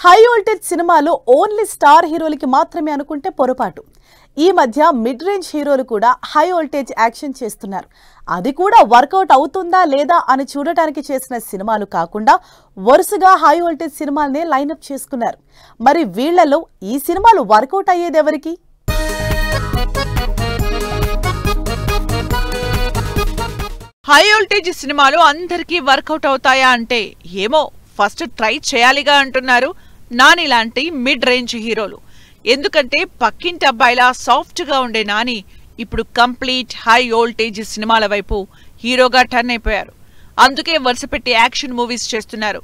High voltage సినిమాలో only star హీరోలకి మాత్రమే అనుకుంటే పొరపాటు. ఈ మధ్య మిడ్ రేంజ్ హీరోలు కూడా హై వోల్టేజ్ యాక్షన్ చేస్తున్నారు. అది కూడా వర్కౌట్ అవుతుందా లేదా అని చూడటానికి చేసిన సినిమాలు కాకుండా వరుసగా హై వోల్టేజ్ సినిమాలనే లైనప్ చేసుకున్నారు. మరి వీళ్లలో ఈ సినిమాలు వర్కౌట్ అయ్యేది ఎవరికి? హై వోల్టేజ్ సినిమాలు అందరికీ వర్కౌట్ అవుతాయా అంటే ఏమో, ఫస్ట్ ట్రై చేయాలిగా అంటున్నారు నాని లాంటి మిడ్ రేంజ్ హీరోలు. ఎందుకంటే పక్కింటి అబ్బాయిలా సాఫ్ట్ గా ఉండే నాని ఇప్పుడు కంప్లీట్ హై వోల్టేజ్ సినిమాల వైపు హీరోగా టర్న్ అయిపోయారు. అందుకే వరుసపెట్టి యాక్షన్ మూవీస్ చేస్తున్నారు.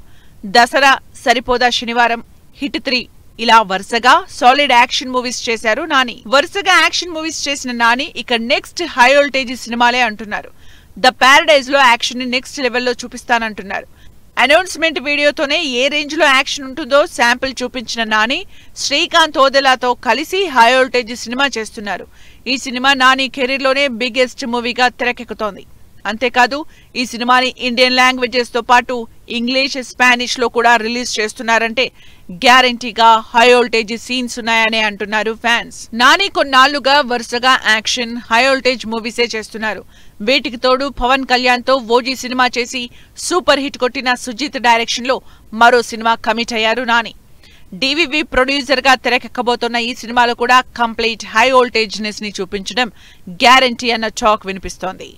దసరా, సరిపోదా శనివారం, హిట్ 3 ఇలా వరుసగా సాలిడ్ యాక్షన్ మూవీస్ చేశారు నాని. వరుసగా యాక్షన్ మూవీస్ చేసిన నాని ఇక నెక్స్ట్ హై వోల్టేజ్ సినిమాలే అంటున్నారు. ద ప్యారడైజ్ లో యాక్షన్ ని నెక్స్ట్ లెవెల్లో చూపిస్తానంటున్నారు. అనౌన్స్మెంట్ వీడియోతోనే ఏ రేంజ్ లో యాక్షన్ ఉంటుందో శాంపిల్ చూపించిన నాని శ్రీకాంత్ ఓదెలాతో కలిసి హై వోల్టేజ్ సినిమా చేస్తున్నారు. ఈ సినిమా నాని కెరీర్ లోనే బిగ్గెస్ట్ మూవీగా తెరకెక్కుతోంది. అంతేకాదు ఈ సినిమాని ఇండియన్ లాంగ్వేజెస్ తో పాటు ఇంగ్లీష్, స్పానిష్ లో కూడా రిలీజ్ చేస్తున్నారంటే గ్యారంటీగా హై వోల్టేజ్ సీన్స్ ఉన్నాయనే అంటున్నారు ఫ్యాన్స్. నాని కొన్నాళ్లుగా వరుసగా యాక్షన్, హై వోల్టేజ్ మూవీసే చేస్తున్నారు. వీటికి తోడు పవన్ కళ్యాణ్ తో ఓజీ సినిమా చేసి సూపర్ హిట్ కొట్టిన సుజిత్ డైరెక్షన్ లో మరో సినిమా కమిట్ అయ్యారు నాని. డివివి ప్రొడ్యూసర్ గా తెరకెక్కబోతున్న ఈ సినిమాలో కూడా కంప్లీట్ హై వోల్టేజ్ నెస్ ని చూపించడం గ్యారంటీ అన్న టాక్ వినిపిస్తోంది.